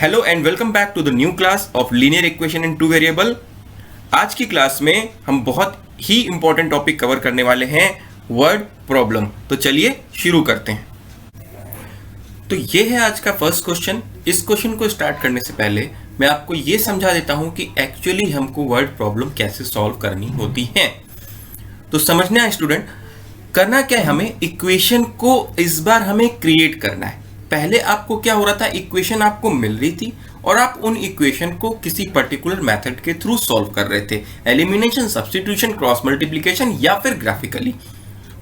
Hello and welcome back to the new class of linear equation in two variable. आज की class में हम बहुत ही इंपॉर्टेंट टॉपिक कवर करने वाले हैं, वर्ड प्रॉब्लम। तो चलिए शुरू करते हैं। तो ये है आज का फर्स्ट क्वेश्चन। इस क्वेश्चन को स्टार्ट करने से पहले मैं आपको ये समझा देता हूं कि एक्चुअली हमको वर्ड प्रॉब्लम कैसे सॉल्व करनी होती है। तो समझना है स्टूडेंट, करना क्या है, हमें इक्वेशन को इस बार हमें क्रिएट करना है। पहले आपको क्या हो रहा था, इक्वेशन आपको मिल रही थी और आप उन इक्वेशन को किसी पर्टिकुलर मेथड के थ्रू सॉल्व कर रहे थे, एलिमिनेशन, सब्स्टिट्यूशन, क्रॉस मल्टीप्लिकेशन या फिर ग्राफिकली।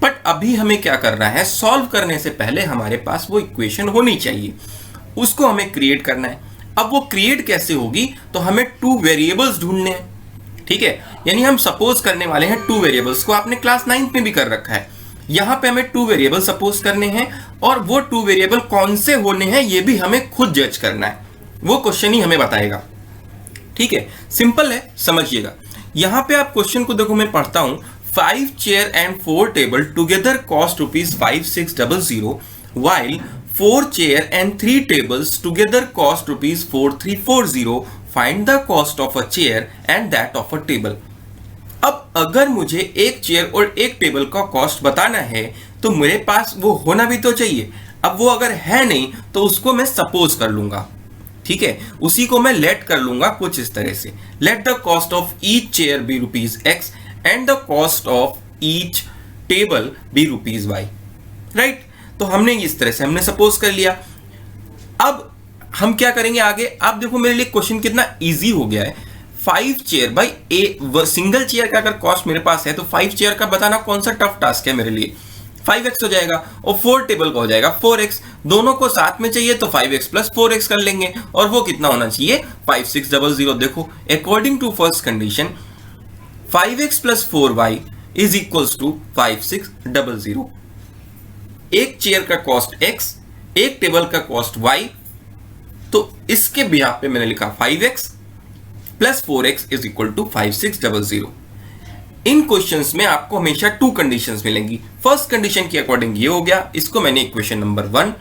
बट अभी हमें क्या करना है, सॉल्व करने से पहले हमारे पास वो इक्वेशन होनी चाहिए, उसको हमें क्रिएट करना है। अब वो क्रिएट कैसे होगी, तो हमें टू वेरिएबल्स ढूंढने हैं, ठीक है। यानी हम सपोज करने वाले हैं टू वेरिएबल्स को, आपने क्लास 9th में भी कर रखा है। यहां पे हमें टू वेरिएबल सपोज करने हैं और वो टू वेरिएबल कौन से होने हैं ये भी हमें खुद जज करना है, वो क्वेश्चन ही हमें बताएगा, ठीक है। सिंपल है, समझिएगा। यहां पे आप क्वेश्चन को देखो, मैं पढ़ता हूं। 5 chair and 4 table together cost ₹5600 while 4 chair and 3 tables together cost ₹4340। Find the cost of a chair and that of a table. अब अगर मुझे एक चेयर और एक टेबल का कॉस्ट बताना है तो मेरे पास वो होना भी तो चाहिए। अब वो अगर है नहीं तो उसको मैं सपोज कर लूंगा, ठीक है। उसी को मैं लेट कर लूंगा कुछ इस तरह से, let the cost of each chair be ₹X and the cost of each table be ₹Y, right. तो हमने इस तरह से हमने सपोज कर लिया। अब हम क्या करेंगे आगे, आप देखो मेरे लिए क्वेश्चन कितना इजी हो गया है। 5 चेयर भाई, सिंगल चेयर का अगर कॉस्ट मेरे पास है तो 5 चेयर का बताना कौन सा टफ टास्क है मेरे लिए। 5x हो जाएगा और 4 टेबल का हो जाएगा 4x, दोनों को साथ में चाहिए तो 5x प्लस 4x कर लेंगे और वो कितना होना चाहिए, 5600। देखो according to first condition 5x plus 4y is equals to 5600। एक चेयर का कॉस्ट x, एक टेबल का कॉस्ट y, तो इसके बिहाफ पे मैंने लिखा 5x plus 4x is equal to 5600। इन क्वेश्चंस में आपको हमेशा टू कंडीशंस मिलेंगी। फर्स्ट कंडीशन के अकॉर्डिंग ये हो गया, इसको मैंने इक्वेशन नंबर 1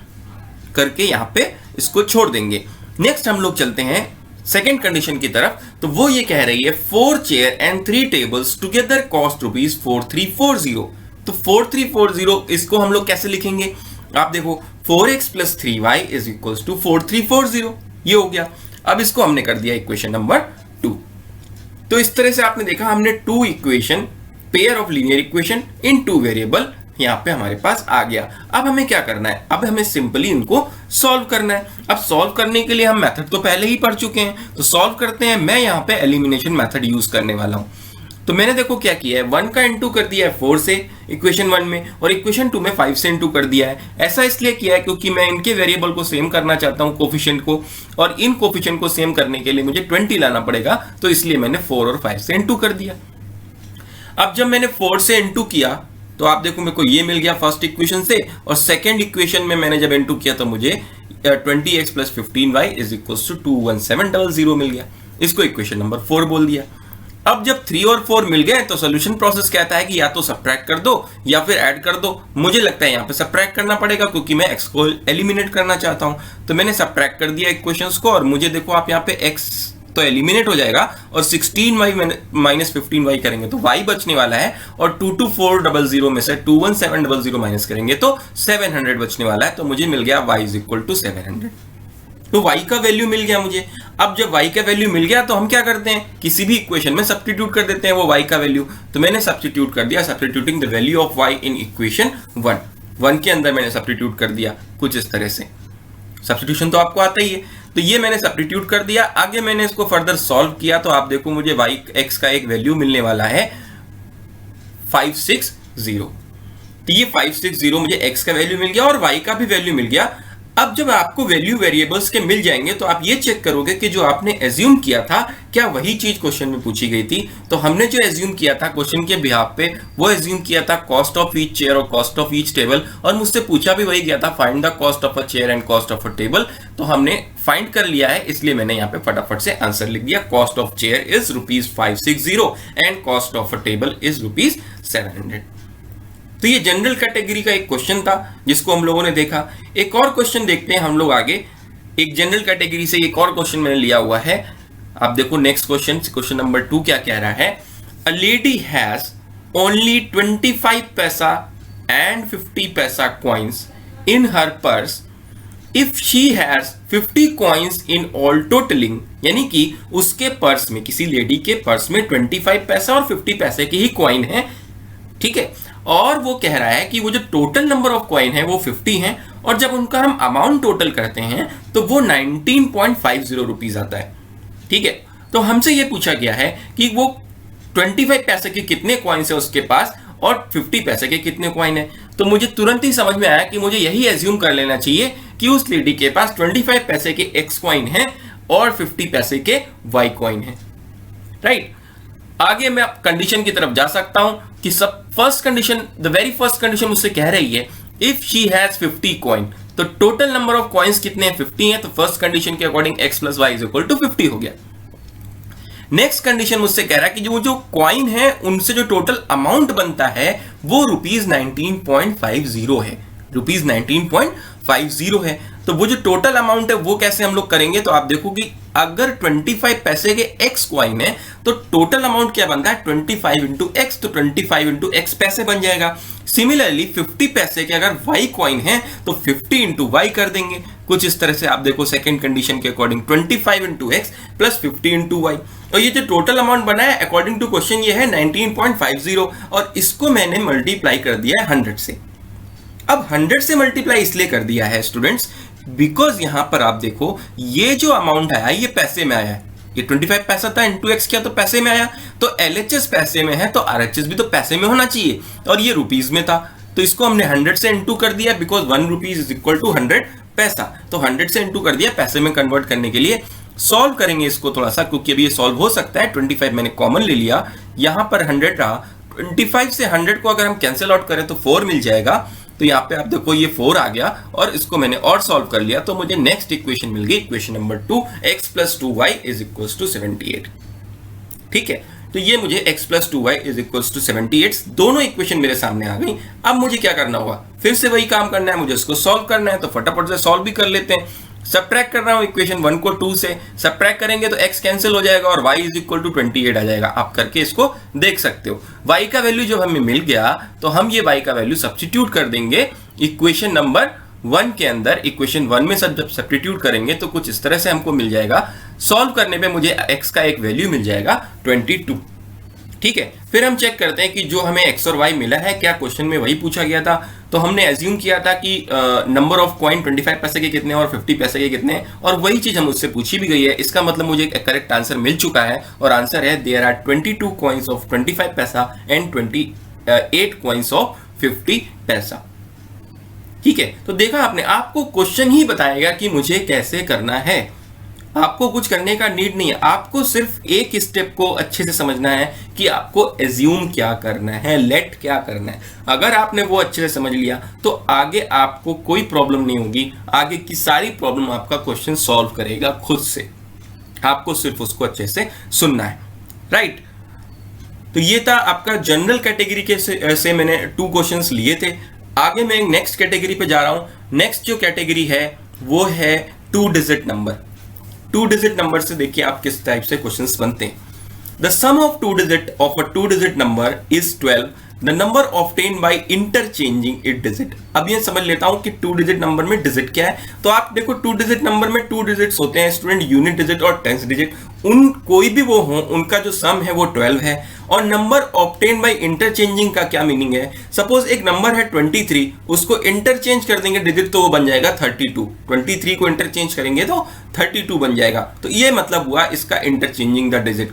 करके यहां पे इसको छोड़ देंगे। नेक्स्ट हम लोग चलते हैं सेकेंड कंडीशन की तरफ। तो वो ये कह रही है 4 chair and 3 tables together cost ₹4340। तो 4340 इसको हम लोग कैसे लिखेंगे, आप देखो 4x plus 3y is equal to 4340, ये हो गया। अब इसको हमने कर दिया इक्वेशन नंबर 2। तो इस तरह से आपने देखा हमने two equation, pair of linear equation in two variable यहां पे हमारे पास आ गया। अब हमें क्या करना है, अब हमें सिंपली इनको सॉल्व करना है। अब सॉल्व करने के लिए हम मेथड तो पहले ही पढ़ चुके हैं, तो सॉल्व करते हैं। मैं यहां पे एलिमिनेशन मेथड यूज करने वाला हूं। तो मैंने देखो क्या किया है, 1 का इंटू कर दिया है 4 से इक्वेशन 1 में और इक्वेशन 2 में 5 से इंटू कर दिया है। ऐसा इसलिए किया है क्योंकि मैं इनके वेरिएबल को सेम करना चाहता हूं, कोफिशिएंट को, और इन कोफिशिएंट को सेम करने के लिए मुझे 20 लाना पड़ेगा, तो इसलिए मैंने 4 और 5 से इंटू कर दिया। अब जब मैंने 4 से इंटू किया तो आप देखो मेरे को ये मिल गया फर्स्ट इक्वेशन से, और सेकेंड इक्वेशन में मैंने जब इंटू किया तो मुझे 20x plus 15y is equal to 21700 मिल गया। इसको इक्वेशन नंबर 4 बोल दिया। अब जब 3 और 4 मिल गए तो सोल्यूशन प्रोसेस कहता है कि या तो सब्ट्रैक्ट कर दो या फिर ऐड कर दो। मुझे लगता है यहाँ पे सब्ट्रैक्ट करना पड़ेगा क्योंकि मैं x को एलिमिनेट करना चाहता हूं। तो मैंने सब्ट्रैक्ट कर दिया इक्वेशंस को, और मुझे देखो आप यहाँ पे x तो एलिमिनेट हो जाएगा और 16y माइनस 15y करेंगे तो y बचने वाला है, और 22400 में से 21700 माइनस करेंगे तो 700 बचने वाला है। तो मुझे मिल गया y इज इक्वल टू 700। तो y का वैल्यू मिल गया मुझे। अब जब y का वैल्यू मिल गया तो हम क्या करते हैं, किसी भी इक्वेशन में सब्स्टिट्यूट कर देते हैं वो y का वैल्यू। तो मैंने सब्स्टिट्यूट कर दिया, substituting the value of y in equation 1 के अंदर मैंने सब्स्टिट्यूट कर दिया कुछ इस तरह से। सब्स्टिट्यूशन तो आपको आता ही है, तो ये मैंने सब्स्टिट्यूट कर दिया। आगे मैंने इसको फर्दर सॉल्व किया तो आप देखो मुझे x का एक वैल्यू मिलने वाला है 560। तो ये 560 मुझे x का वैल्यू मिल गया और y का भी वैल्यू मिल गया। अब जब आपको वैल्यू वेरिएबल्स के मिल जाएंगे तो आप ये चेक करोगे कि जो आपने एज्यूम किया था क्या वही चीज क्वेश्चन में पूछी गई थी। तो हमने जो एज्यूम किया था क्वेश्चन के बिहाफ पे, वो एज्यूम किया था कॉस्ट ऑफ ईच चेयर और कॉस्ट ऑफ ईच टेबल, और मुझसे पूछा भी वही गया था, find the cost of a chair and cost of a table. तो हमने फाइंड कर लिया है, इसलिए मैंने यहाँ पे फटाफट से आंसर लिख दिया। Cost of chair is ₹560 and cost of a table is ₹700। तो ये जनरल कैटेगरी का एक क्वेश्चन था जिसको हम लोगों ने देखा। एक और क्वेश्चन देखते हैं हम लोग आगे। एक जनरल कैटेगरी से एक और क्वेश्चन मैंने लिया हुआ है। आप देखो नेक्स्ट क्वेश्चन नंबर 2 क्या कह रहा है। अ लेडी हैज ओनली 25 पैसा एंड 50 पैसा coins in her purse if she has 50 coins in all totalling, यानी कि उसके पर्स में, किसी लेडी के पर्स में 25 पैसा और 50 पैसे के ही कॉइन है, ठीक है। और वो कह रहा है कि वो जो टोटल नंबर ऑफ कॉइन है वो 50 है, और जब उनका हम अमाउंट टोटल करते हैं तो वो 19.50 रुपीज आता है, ठीक है। तो हमसे ये पूछा गया है कि वो 25 पैसे के कितने कॉइन्स है उसके पास और 50 पैसे के कितने कॉइन है। तो मुझे तुरंत ही समझ में आया कि मुझे यही एज्यूम कर लेना चाहिए कि उस लेडी के पास 25 पैसे के एक्स कॉइन है और 50 पैसे के वाई कॉइन है, राइट। आगे मैं कंडीशन की तरफ जा सकता हूं कि द वेरी फर्स्ट कंडीशन मुझसे कह रही है इफ शी हैज 50 कॉइन, तो टोटल नंबर ऑफ कॉइन्स कितने हैं, 50 हैं, तो फर्स्ट कंडीशन के according x plus y is equal to 50 हो गया। नेक्स्ट कंडीशन मुझसे कह रहा है कि जो कॉइन है उनसे जो टोटल अमाउंट बनता है वो ₹19.50 है, ₹19.50 है। तो वो जो टोटल अमाउंट है वो कैसे हम लोग करेंगे, तो आप देखो कि अगर 25 पैसे के x कॉइन है तो टोटल अमाउंट क्या बनता है 25 इंटू एक्स, तो 25 इंटू एक्स पैसे बन जाएगा। सिमिलरली 50 पैसे के अगर y कॉइन है तो 50 इंटू वाई कर देंगे, कुछ इस तरह से। आप देखो सेकंड कंडीशन के according 25 into x plus 50 into y, और ये जो टोटल अमाउंट बना है अकॉर्डिंग टू क्वेश्चन ये है 19.50, और इसको मैंने मल्टीप्लाई कर दिया है 100 से। अब 100 से मल्टीप्लाई इसलिए कर दिया है स्टूडेंट्स बिकॉज यहां पर आप देखो ये जो अमाउंट आया ये पैसे में आया है, ये 25 पैसा था इंटू एक्स किया तो पैसे में आया, तो LHS पैसे में है तो RHS भी तो पैसे में होना चाहिए, और ये रुपीज में था तो इसको हमने 100 से इंटू कर दिया because 1 rupees is equal to 100 paisa, तो 100 से इंटू कर दिया पैसे में कन्वर्ट करने के लिए। सॉल्व करेंगे इसको थोड़ा सा क्योंकि अभी ये सॉल्व हो सकता है। 25 मैंने कॉमन ले लिया, यहां पर 100 रहा, 25 से 100 को अगर हम कैंसिल आउट करें तो 4 मिल जाएगा, तो यहाँ पे आप देखो ये 4 आ गया, और इसको मैंने और सॉल्व कर लिया तो मुझे नेक्स्ट इक्वेशन मिल गई, equation number 2 x plus 2y is equal to 78, ठीक है। तो ये मुझे x plus 2y is equal to 78, दोनों इक्वेशन मेरे सामने आ गई। अब मुझे क्या करना होगा, फिर से वही काम करना है, मुझे इसको सॉल्व करना है, तो फटाफट से सॉल्व भी कर लेते हैं। सब्ट्रैक्ट कर रहा हूं इक्वेशन 1 को 2 से, सब्ट्रैक्ट करेंगे तो x कैंसिल हो जाएगा और y इज इक्वल टू 28 आ जाएगा। आप करके इसको देख सकते हो। y का वैल्यू जब हमें मिल गया तो हम ये y का वैल्यू सब्स्टिट्यूट कर देंगे इक्वेशन नंबर 1 के अंदर। इक्वेशन 1 में जब सब्स्टिट्यूट करेंगे तो कुछ इस तरह से हमको मिल जाएगा। सॉल्व करने पे मुझे x का एक वैल्यू मिल जाएगा 22, ठीक है। फिर हम चेक करते हैं कि जो हमें x और y मिला है क्या क्वेश्चन में वही पूछा गया था। तो हमने एज्यूम किया था कि नंबर ऑफ कॉइन 25 पैसे के कितने और 50 पैसे के कितने, और वही चीज हम उससे पूछी भी गई है। इसका मतलब मुझे एक करेक्ट आंसर मिल चुका है, और आंसर है देयर आर 22 कॉइन्स ऑफ 25 पैसा एंड 28 कॉइन्स ऑफ 50 पैसा, ठीक है। तो देखा आपने, आपको क्वेश्चन ही बताएगा कि मुझे कैसे करना है, आपको कुछ करने का नीड नहीं है, आपको सिर्फ एक स्टेप को अच्छे से समझना है कि आपको एज्यूम क्या करना है, लेट क्या करना है। अगर आपने वो अच्छे से समझ लिया तो आगे आपको कोई प्रॉब्लम नहीं होगी, आगे की सारी प्रॉब्लम आपका क्वेश्चन सॉल्व करेगा खुद से, आपको सिर्फ उसको अच्छे से सुनना है, राइट। तो ये था आपका जनरल कैटेगरी के से मैंने 2 क्वेश्चंस लिए थे। आगे मैं नेक्स्ट कैटेगरी पे जा रहा हूं। नेक्स्ट जो कैटेगरी है वो है 2 डिजिट नंबर। 2 डिजिट नंबर से देखिए आप किस टाइप से क्वेश्चंस बनते हैं। The sum of 2 digit of a 2 digit number is 12, the number obtained by interchanging it digit. अब ये समझ लेता हूं कि 2 डिजिट नंबर में डिजिट क्या है। तो आप देखो 2 डिजिट नंबर में 2 डिजिट्स होते हैं स्टूडेंट, यूनिट डिजिट और टेंस डिजिट, उन कोई भी वो हो उनका जो सम है वो 12 है। और नंबर ऑब्टेन्ड बाय इंटरचेंजिंग का क्या मीनिंग है, सपोज एक नंबर है 23, उसको इंटरचेंज कर देंगे डिजिट तो वो बन जाएगा 32, 23 को इंटरचेंज करेंगे तो 32 बन जाएगा। तो ये मतलब हुआ इसका इंटरचेंजिंग द डिजिट,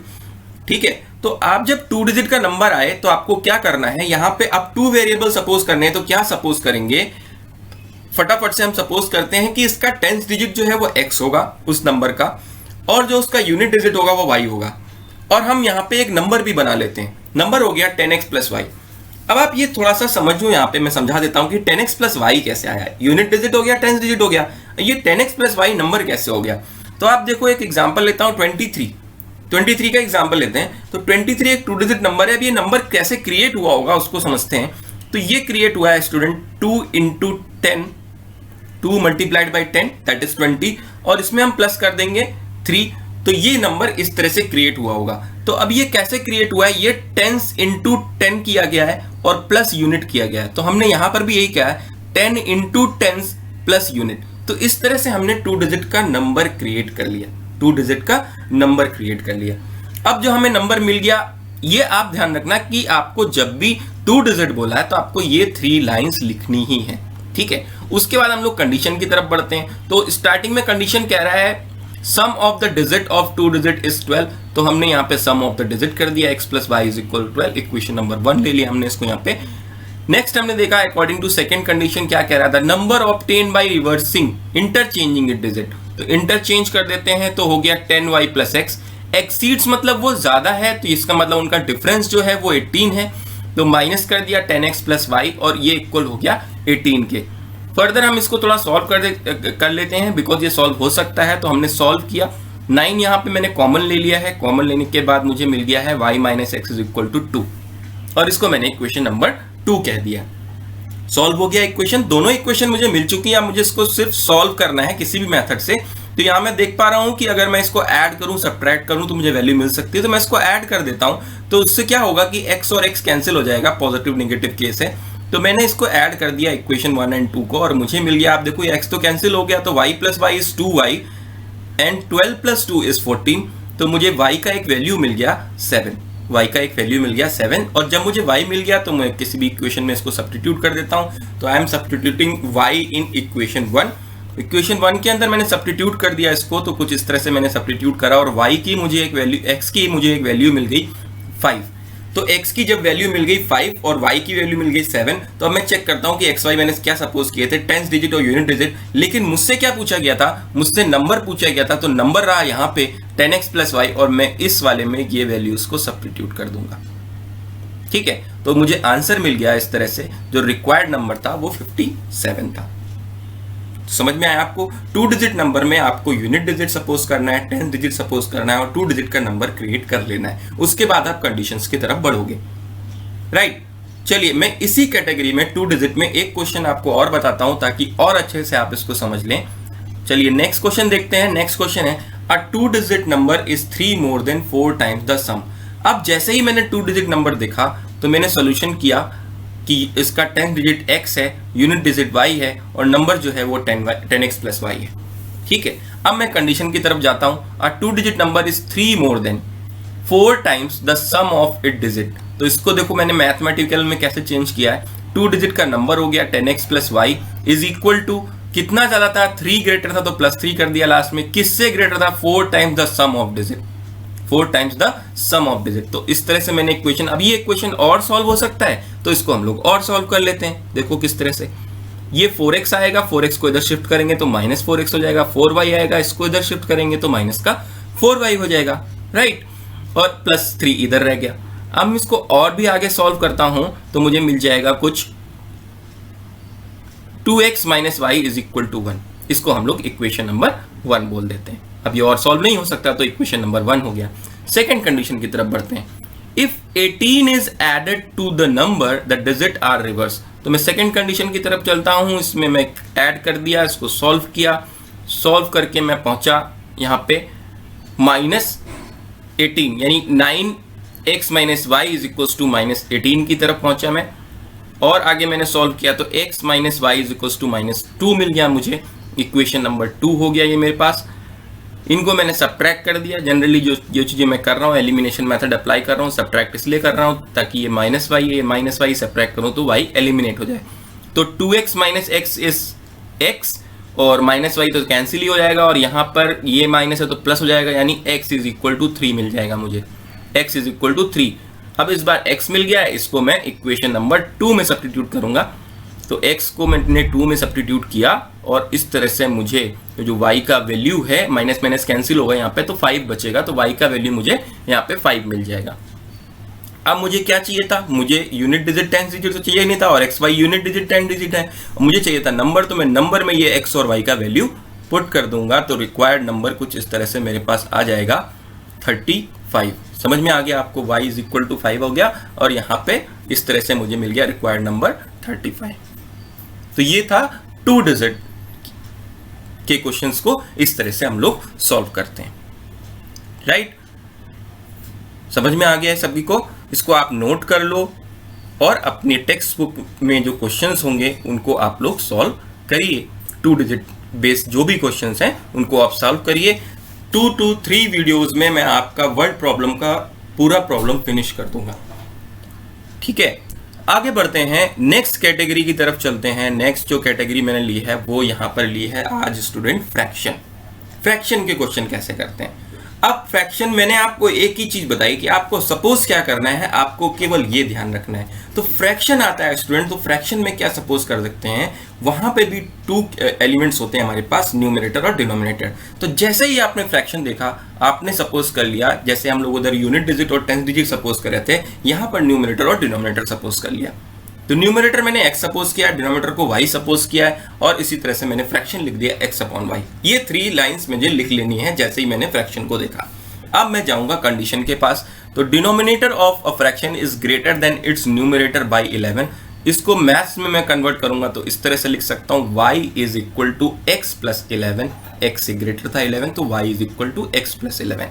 ठीक है। तो आप जब 2 डिजिट का नंबर आए तो आपको क्या करना है, यहां पे आप 2 वेरिएबल सपोज करने हैं, तो क्या सपोज करेंगे, फटाफट से हम सपोज करते हैं कि इसका 10th डिजिट जो है वो x होगा उस नंबर का, और जो उसका यूनिट डिजिट होगा वो y होगा। और हम यहां पे एक नंबर भी बना लेते हैं, नंबर हो गया 10x प्लस y। अब आप ये थोड़ा सा समझो, यहां पे मैं समझा देता हूं कि 10x प्लस y कैसे आया, यूनिट डिजिट हो गया 10th डिजिट हो गया, ये 10x प्लस y नंबर कैसे हो गया। तो आप देखो एक एग्जांपल लेता हूं 23 का एग्जांपल लेते हैं। तो 23 एक 2 डिजिट नंबर है। अब ये नंबर कैसे क्रिएट हुआ होगा उसको समझते हैं। तो ये क्रिएट हुआ है student 2 into 10 2 multiplied by 10 that is 20, और इसमें हम प्लस कर देंगे 3, तो ये नंबर इस तरह से क्रिएट हुआ होगा। तो अब ये कैसे क्रिएट हुआ है, ये टेंस इंटू 10 किया गया है और प्लस यूनिट किया गया है। तो हमने यहां पर भी यही किया है, 10 इंटू टेंस प्लस यूनिट। तो इस तरह से हमने 2 डिजिट का नंबर क्रिएट कर लिया, 2 डिजिट का नंबर क्रिएट कर लिया। अब जो हमें नंबर मिल गया, ये आप ध्यान रखना कि आपको जब भी 2 डिजिट बोला है तो आपको ये 3 लाइंस लिखनी ही है, ठीक है। उसके बाद हम लोग कंडीशन की तरफ बढ़ते हैं। तो स्टार्टिंग में कंडीशन कह रहा है sum of the digit of 2 digit is 12, तो हमने यहाँ पे सम ऑफ द डिजिट कर दिया, x plus y is equal 12, equation number 1 ले लिया हमने इसको यहाँ पे। नेक्स्ट हमने देखा अकॉर्डिंग टू सेकंड कंडीशन क्या कह रहा था, number obtain by reversing interchanging it digit. तो इंटरचेंज कर देते हैं तो हो गया 10y प्लस x, एक्सीड्स मतलब वो ज्यादा है, तो इसका मतलब उनका डिफरेंस जो है वो 18 है, तो माइनस कर दिया 10x प्लस वाई और ये इक्वल हो गया 18 के। फर्दर हम इसको थोड़ा सॉल्व कर लेते हैं, बिकॉज ये सॉल्व हो सकता है, तो हमने सॉल्व किया। 9 यहाँ पे मैंने कॉमन ले लिया है, कॉमन लेने के बाद मुझे मिल गया है y minus x is equal to 2, और इसको मैंने इक्वेशन नंबर 2 कह दिया। सॉल्व हो गया इक्वेशन, दोनों इक्वेशन मुझे मिल चुकी है। अब मुझे इसको सिर्फ सॉल्व करना है किसी भी मेथड से। तो यहाँ मैं देख पा रहा हूँ कि अगर मैं इसको ऐड करूँ, सब्ट्रैक्ट करूँ तो मुझे वैल्यू मिल सकती है, तो मैं इसको ऐड कर देता हूँ। तो उससे क्या होगा कि x और x कैंसिल हो जाएगा, पॉजिटिव नेगेटिव केस है। तो मैंने इसको ऐड कर दिया इक्वेशन 1 एंड 2 को, और मुझे मिल गया, आप देखो ये x तो कैंसिल हो गया, तो y plus y is 2y and 12 plus 2 is 14, तो मुझे y का एक वैल्यू मिल गया 7, y का एक वैल्यू मिल गया 7। और जब मुझे y मिल गया तो मैं किसी भी इक्वेशन में इसको सब्स्टिट्यूट कर देता हूं। तो I am substituting y in equation 1। Equation 1 के अंदर मैंने सब्स्टिट्यूट कर दिया इसको, तो कुछ इस तरह से मैंने सब्स्टिट्यूट करा और y की मुझे एक वैल्यू, x की मुझे एक वैल्यू मिल गई 5। तो x की जब वैल्यू मिल गई 5 और y की वैल्यू मिल गई 7, तो अब मैं चेक करता हूं कि xy मैंने क्या सपोज किए थे, टेंस डिजिट और यूनिट डिजिट। लेकिन मुझसे क्या पूछा गया था, मुझसे नंबर पूछा गया था, तो नंबर रहा यहाँ पे 10x प्लस वाई, और मैं इस वाले में ये वैल्यूज को सब्स्टिट्यूट कर दूंगा, ठीक है। तो मुझे आंसर मिल गया इस तरह से, जो रिक्वायर्ड नंबर था वो 57 था। समझ में आया आपको? 2 डिजिट नंबर में आपको यूनिट डिजिट सपोज करना है, 10 डिजिट सपोज करना है और 2 डिजिट का नंबर क्रिएट कर लेना है। उसके बाद आप कंडीशंस की तरफ बढ़ोगे, राइट। चलिए मैं इसी कैटेगरी में 2 डिजिट में एक क्वेश्चन आपको और बताता हूं ताकि और अच्छे से आप इसको समझ लें। चलिए नेक्स्ट क्वेश्चन देखते हैं। नेक्स्ट क्वेश्चन है a 2 digit number is 3 more than 4 times the sum. अब जैसे ही मैंने 2 डिजिट नंबर देखा तो मैंने सोल्यूशन किया कि इसका 10 डिजिट x है, यूनिट डिजिट y है और नंबर जो है वो 10x प्लस y है, ठीक है। अब मैं कंडीशन की तरफ जाता हूं, a 2 digit number is 3 more than 4 times the sum of it digit. तो इसको देखो मैंने मैथमेटिकल में कैसे चेंज किया है। 2 डिजिट का नंबर हो गया 10x plus y is equal to, कितना ज्यादा था, 3 ग्रेटर था तो प्लस 3 कर दिया लास्ट में, किससे ग्रेटर था, 4 times the sum of digit, 4 times the sum of digit. तो इस तरह से मैंने इक्वेशन, अब ये इक्वेशन और सॉल्व हो सकता है तो इसको हम लोग और सॉल्व कर लेते हैं। देखो किस तरह से, ये 4x आएगा, 4x को इधर शिफ्ट करेंगे तो माइनस 4x हो जाएगा, 4y आएगा, इसको इधर शिफ्ट करेंगे तो माइनस का 4y हो जाएगा, राइट, और प्लस 3 इधर रह गया। अब मैं इसको और भी आगे सॉल्व करता हूं तो मुझे मिल जाएगा कुछ 2x minus y is equal to 1। इसको हम लोग इक्वेशन नंबर 1 बोल देते हैं। अब ये और सॉल्व नहीं हो सकता तो इक्वेशन नंबर 1 हो गया। सेकंड कंडीशन की तरफ बढ़ते हैं। If 18 is added to the number the digit are reverse. तो मैं सेकंड कंडीशन की तरफ चलता हूं, इसमें मैं ऐड कर दिया, इसको सॉल्व किया, सॉल्व करके मैं पहुंचा यहां पे माइनस 18 यानी 9x minus y is equal to minus 18 की तरफ पहुंचा मैं, और आगे मैंने सॉल्व किया तो x minus y is equal to minus 2 मिल गया मुझे। इक्वेशन नंबर 2 हो गया ये मेरे पास। इनको मैंने सब्ट्रैक्ट कर दिया। जनरली जो चीज़ें मैं कर रहा हूँ, एलिमिनेशन मेथड अप्लाई कर रहा हूँ, सब्ट्रैक्ट इसलिए कर रहा हूँ ताकि ये माइनस वाई सब्ट्रैक्ट करूँ तो y एलिमिनेट हो जाए। तो 2x minus x is x और माइनस वाई तो कैंसिल ही हो जाएगा, और यहाँ पर ये माइनस है तो प्लस हो जाएगा, यानी x इज इक्वल टू 3 मिल जाएगा मुझे, x इज इक्वल टू 3। अब इस बार x मिल गया है, इसको मैं इक्वेशन नंबर 2 में सब्स्टिट्यूट करूंगा। तो x को मैंने 2 में सब्स्टिट्यूट किया और इस तरह से मुझे जो y का वैल्यू है, माइनस माइनस कैंसिल होगा यहाँ पे तो 5 बचेगा, तो y का वैल्यू मुझे यहाँ पे 5 मिल जाएगा। अब मुझे क्या चाहिए था, मुझे यूनिट डिजिट 10 डिजिट तो चाहिए नहीं था, और x y unit digit 10 digit है, मुझे चाहिए था नंबर, तो मैं नंबर में ये x और y का वैल्यू पुट कर दूंगा। तो रिक्वायर्ड नंबर कुछ इस तरह से मेरे पास आ जाएगा 35। समझ में आ गया आपको, y इज इक्वल टू 5 हो गया, और यहाँ पे इस तरह से मुझे मिल गया रिक्वायर्ड नंबर 35। तो ये था 2 डिजिट के क्वेश्चंस को इस तरह से हम लोग सॉल्व करते हैं। राइट, समझ में आ गया है सभी को? इसको आप नोट कर लो और अपने टेक्स्ट बुक में जो क्वेश्चंस होंगे उनको आप लोग सॉल्व करिए। 2 डिजिट बेस्ड जो भी क्वेश्चंस हैं उनको आप सॉल्व करिए। 2 to 3 वीडियोस में मैं आपका वर्ड प्रॉब्लम का पूरा प्रॉब्लम फिनिश कर दूंगा। ठीक है, आगे बढ़ते हैं, नेक्स्ट कैटेगरी की तरफ चलते हैं। नेक्स्ट जो कैटेगरी मैंने ली है वो यहां पर ली है आज स्टूडेंट फ्रैक्शन। फ्रैक्शन के क्वेश्चन कैसे करते हैं? अब फ्रैक्शन मैंने आपको एक ही चीज बताई कि आपको सपोज क्या करना है, आपको केवल ये ध्यान रखना है। तो फ्रैक्शन आता है स्टूडेंट, तो फ्रैक्शन में क्या सपोज कर सकते हैं, वहां पे भी 2 एलिमेंट्स होते हैं हमारे पास, न्यूमरेटर और डिनोमिनेटर। तो जैसे ही आपने फ्रैक्शन देखा, आपने सपोज कर लिया, जैसे हम लोग उधर यूनिट डिजिट और 10th डिजिट सपोज कर रहे थे, यहां पर न्यूमरेटर और डिनोमिनेटर सपोज कर लिया। तो न्यूमरेटर मैंने x सपोज किया, डिनोमिनेटर को y सपोज किया है, और इसी तरह से मैंने फ्रैक्शन लिख दिया x अपॉन y। ये 3 लाइंस मुझे लिख लेनी है जैसे ही मैंने फ्रैक्शन को देखा। अब मैं जाऊंगा कंडीशन के पास। तो denominator of a fraction is greater than it's numerator bye 11। इसको मैथ्स में मैं कन्वर्ट करूंगा तो इस तरह से लिख सकता हूं y is equal to x plus 11। x से ग्रेटर था 11 तो y is equal to x plus 11।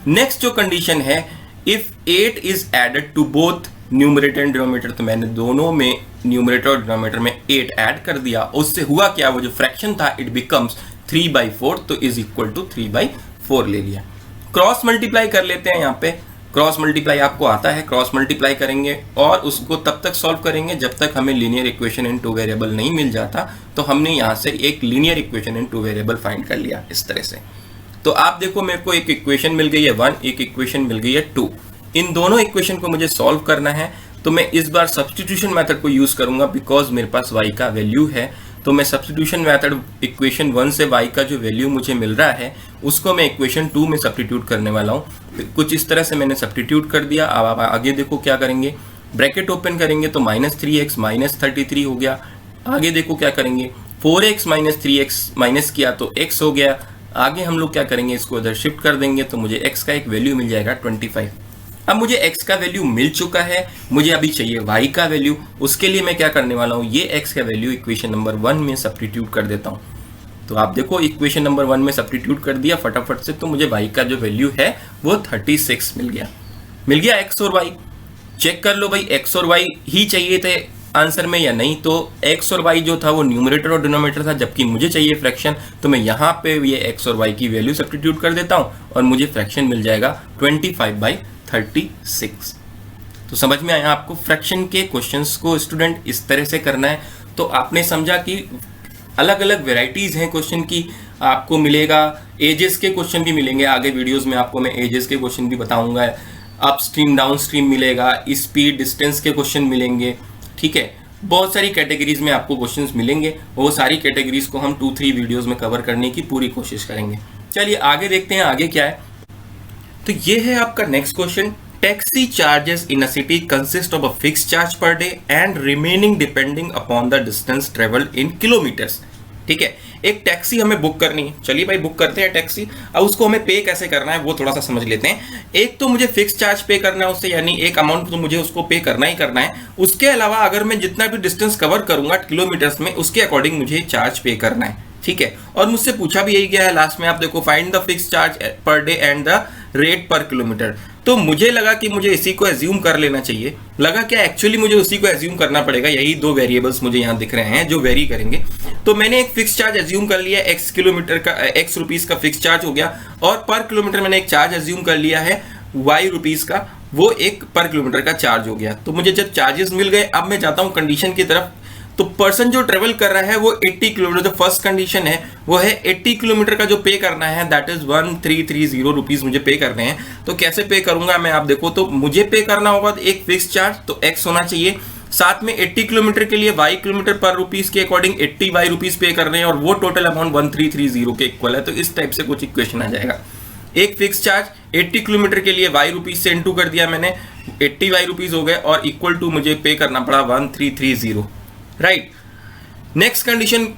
Next जो कंडीशन है, if 8 is added to both numerator and denominator, तो मैंने दोनों में न्यूमरेटर और डिनोमिनेटर में 8 ऐड कर दिया। उससे हुआ क्या, वो जो फ्रैक्शन था इट बिकम्स 3/4, तो इज इक्वल टू 3/4 ले लिया। क्रॉस मल्टीप्लाई कर लेते हैं। यहाँ पे क्रॉस मल्टीप्लाई आपको आता है, क्रॉस मल्टीप्लाई करेंगे और उसको तब तक सॉल्व करेंगे जब तक हमें लीनियर इक्वेशन इन 2 वेरिएबल नहीं मिल जाता। तो हमने यहाँ से एक लीनियर इक्वेशन इन 2 वेरिएबल फाइंड कर लिया इस तरह से। तो आप देखो, मेरे को एक इक्वेशन मिल गई है 1, एक इक्वेशन मिल गई है 2। इन दोनों इक्वेशन को मुझे सॉल्व करना है, तो मैं इस बार सब्स्टिट्यूशन मेथड को यूज करूंगा, बिकॉज मेरे पास y का वैल्यू है। तो मैं सब्स्टिट्यूशन मेथड, इक्वेशन 1 से y का जो वैल्यू मुझे मिल रहा है उसको मैं इक्वेशन 2 में सब्स्टिट्यूट करने वाला हूँ। कुछ इस तरह से मैंने सब्स्टिट्यूट कर दिया। अब आप आगे देखो क्या करेंगे, ब्रैकेट ओपन करेंगे तो -3x माइनस 33 हो गया। आगे देखो क्या करेंगे, 4x माइनस 3x माइनस किया तो x हो गया। आगे हम लोग क्या करेंगे, इसको इधर शिफ्ट कर देंगे तो मुझे x का एक वैल्यू मिल जाएगा 25। अब मुझे x का वैल्यू मिल चुका है, मुझे अभी चाहिए y का वैल्यू। उसके लिए मैं क्या करने वाला हूँ, ये x का वैल्यू इक्वेशन नंबर 1 में सब्स्टिट्यूट कर देता हूँ। तो आप देखो, इक्वेशन नंबर 1 में सब्स्टिट्यूट कर दिया फटाफट से, तो मुझे y का जो वैल्यू है वो 36 मिल गया। x और y चेक कर लो भाई, x और y ही चाहिए थे आंसर में या नहीं। तो x और y जो था वो न्यूमरेटर और डिनोमिनेटर था, जबकि मुझे चाहिए फ्रैक्शन। तो मैं यहाँ पे ये x और y की वैल्यू सब्स्टिट्यूट कर देता हूँ और मुझे फ्रैक्शन मिल जाएगा 25/36। तो समझ में आया आपको? फ्रैक्शन के क्वेश्चंस को स्टूडेंट इस तरह से करना है। तो आपने समझा कि अलग अलग वेराइटीज हैं क्वेश्चन की, आपको मिलेगा एजेस के क्वेश्चन भी मिलेंगे। आगे वीडियोस में आपको मैं एजेस के क्वेश्चन भी बताऊंगा। अप स्ट्रीम डाउन स्ट्रीम मिलेगा, स्पीड डिस्टेंस के क्वेश्चन मिलेंगे। ठीक है, बहुत सारी कैटेगरीज में आपको क्वेश्चंस मिलेंगे। वो सारी कैटेगरीज को हम 2-3 वीडियोस में कवर करने की पूरी कोशिश करेंगे। चलिए आगे देखते हैं, आगे क्या है। तो ये है आपका next question. Taxi charges in a city consist of a fixed charge per day and remaining depending upon the distance travelled in kilometres. ठीक है, एक टैक्सी हमें बुक करनी है। चलिए भाई बुक करते हैं टैक्सी। अब उसको हमें पे कैसे करना है वो थोड़ा सा समझ लेते हैं। एक तो मुझे फिक्स चार्ज पे करना है उससे, यानी एक अमाउंट तो मुझे उसको पे करना ही करना है। उसके अलावा अगर मैं जितना भी डिस्टेंस कवर करूंगा किलोमीटर्स में, उसके अकॉर्डिंग मुझे चार्ज पे करना है। ठीक है, और मुझसे पूछा भी यही गया है लास्ट में, आप देखो, find the fix charge per day and the rate per kilometre. तो मुझे लगा कि मुझे इसी को एज्यूम कर लेना चाहिए। लगा क्या, एक्चुअली मुझे उसी को एज्यूम करना पड़ेगा। यही 2 वेरिएबल्स मुझे यहाँ दिख रहे हैं जो वेरी करेंगे। तो मैंने एक फिक्स चार्ज एज्यूम कर लिया, x किलोमीटर का, x रुपीस का फिक्स चार्ज हो गया। और पर किलोमीटर मैंने एक चार्ज एज्यूम कर लिया है y रुपीस का, वो एक पर किलोमीटर का चार्ज हो गया। तो मुझे जब चार्जेस मिल गए, अब मैं जाता हूँ कंडीशन की तरफ। तो पर्सन जो ट्रेवल कर रहा है वो 80 किलोमीटर, जो फर्स्ट कंडीशन है वो है 80 किलोमीटर का जो पे करना है, दैट इज 1330 रुपीज मुझे पे करने हैं। तो कैसे पे करूंगा मैं, आप देखो, तो मुझे पे करना होगा एक फिक्स चार्ज, तो x होना चाहिए। साथ में 80 किलोमीटर के लिए y किलोमीटर पर रुपीज के अकॉर्डिंग 80 y रुपीज पे कर रहे हैं, और वो टोटल अमाउंट 1330 के इक्वल है। तो इस टाइप से कुछ इक्वेशन आ जाएगा। एक फिक्स चार्ज 80 किलोमीटर के लिए y रुपीज से इंटू कर दिया मैंने, 80 y रुपीज हो गए, और इक्वल टू मुझे पे करना पड़ा 1330। राइट, नेक्स्ट कंडीशन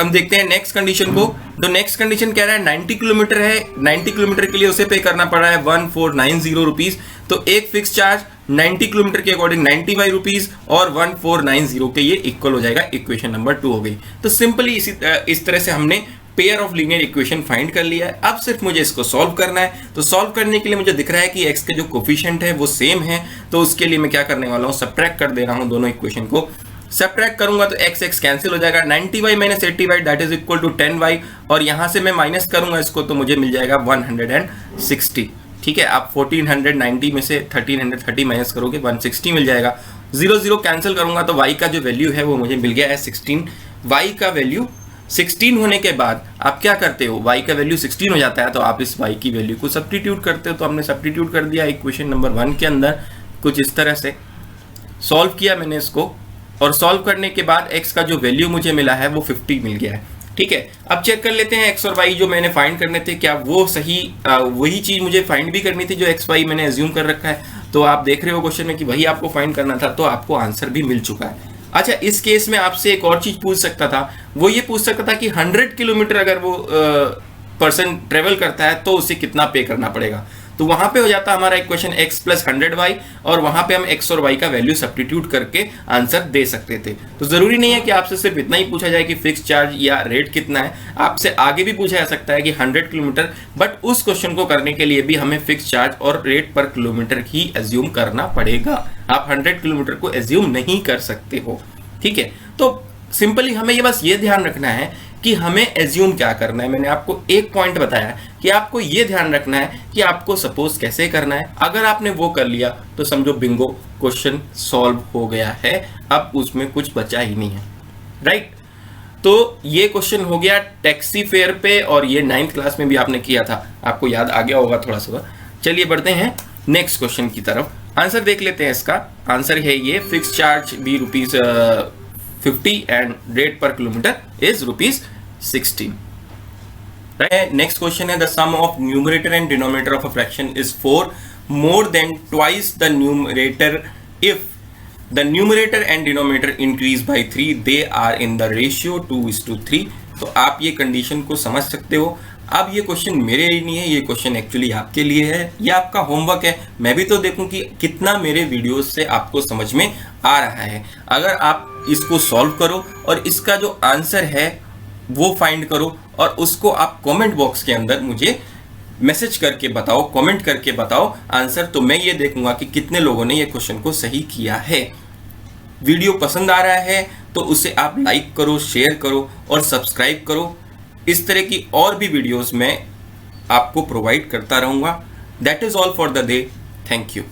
हम देखते हैं। नेक्स्ट कंडीशन को, तो नेक्स्ट कंडीशन कह रहा है 90 किलोमीटर है, 90 किलोमीटर के लिए उसे पे करना पड़ा है 1490 रुपीज। तो एक फिक्स चार्ज 90 किलोमीटर के अकॉर्डिंग 95 रुपीज और 1490 के ये इक्वल हो जाएगा। इक्वेशन नंबर 2 हो गई। तो सिंपली इस तरह से हमने pair of linear equation find कर लिया है। अब सिर्फ मुझे इसको सॉल्व करना है। तो सॉल्व करने के लिए मुझे दिख रहा है कि x के जो कोफिशिएंट है वो सेम है, तो उसके लिए मैं क्या करने वाला हूँ, सब्ट्रैक्ट कर दे रहा हूँ दोनों इक्वेशन को। सब्ट्रैक्ट करूंगा तो x कैंसिल हो जाएगा, 90y minus 80y that is equal to 10y, और यहां से मैं माइनस करूंगा इसको तो मुझे मिल जाएगा 160। ठीक है, आप 1490 में से 1330 माइनस करोगे 160 मिल जाएगा। 0 0 कैंसिल करूंगा तो y का जो वैल्यू है वो मुझे मिल गया है 16। y का वैल्यू 16 होने के बाद आप क्या करते हो, y का वैल्यू 16 हो जाता है तो आप इस y की वैल्यू को सब्स्टिट्यूट करते हो। तो हमने सब्स्टिट्यूट कर दिया इक्वेशन नंबर 1 के अंदर, कुछ इस तरह से सॉल्व किया मैंने इसको, और सॉल्व करने के बाद x का जो वैल्यू मुझे मिला है वो 50 मिल गया है। ठीक है, अब चेक कर लेते हैं x और y जो मैंने फाइंड करने थे, क्या वो सही वही चीज मुझे फाइंड भी करनी थी जो x y मैंने एज्यूम कर रखा है। तो आप देख रहे हो क्वेश्चन में कि वही आपको फाइंड करना था, तो आपको आंसर भी मिल चुका है। अच्छा, इस केस में आपसे एक और चीज पूछ सकता था, वो ये पूछ सकता था कि 100 किलोमीटर अगर वो पर्सन ट्रेवल करता है तो उसे कितना पे करना पड़ेगा। तो वहां पे हो जाता हमारा इक्वेशन x प्लस 100y, और वहां पे हम x और y का वैल्यू सब्स्टिट्यूट करके आंसर दे सकते थे। तो जरूरी नहीं है कि आपसे सिर्फ इतना ही पूछा जाए कि फिक्स चार्ज या रेट कितना है, आपसे आगे भी पूछा जा सकता है कि 100 किलोमीटर, बट उस क्वेश्चन को करने के लिए भी हमें फिक्स चार्ज और रेट पर किलोमीटर ही एज्यूम करना पड़ेगा। आप 100 किलोमीटर को एज्यूम नहीं कर सकते हो। ठीक है, तो सिंपली हमें ये बस ये ध्यान रखना है कि हमें एज्यूम क्या करना है। मैंने आपको एक पॉइंट बताया कि आपको ये ध्यान रखना है कि आपको सपोज कैसे करना है। अगर आपने वो कर लिया तो समझो बिंगो, क्वेश्चन सॉल्व हो गया है, अब उसमें कुछ बचा ही नहीं है। राइट, तो ये क्वेश्चन हो गया टैक्सी फेयर पे, और ये 9th क्लास में भी आपने किया था, आपको याद आ गया होगा थोड़ा सा। चलिए बढ़ते हैं नेक्स्ट क्वेश्चन की तरफ। आंसर देख लेते हैं। इसका आंसर है ये, फिक्स चार्ज भी ₹50 and rate per kilometre is ₹16। Next question है, the sum of numerator and denominator of a fraction is 4 more than twice the numerator if the numerator and denominator increase by 3 they are in the ratio 2:3। तो आप ये condition को समझ सकते हो। अब ये क्वेश्चन मेरे लिए नहीं है, ये क्वेश्चन एक्चुअली आपके लिए है, ये आपका होमवर्क है। मैं भी तो देखूं कि कितना मेरे वीडियोस से आपको समझ में आ रहा है। अगर आप इसको सॉल्व करो और इसका जो आंसर है वो फाइंड करो, और उसको आप कमेंट बॉक्स के अंदर मुझे मैसेज करके बताओ, कमेंट करके बताओ आंसर, तो मैं ये देखूंगा कि कितने लोगों ने ये क्वेश्चन को सही किया है। वीडियो पसंद आ रहा है तो उसे आप लाइक करो, शेयर करो और सब्सक्राइब करो। इस तरह की और भी वीडियोस मैं आपको प्रोवाइड करता रहूंगा। That is all for the day. Thank you.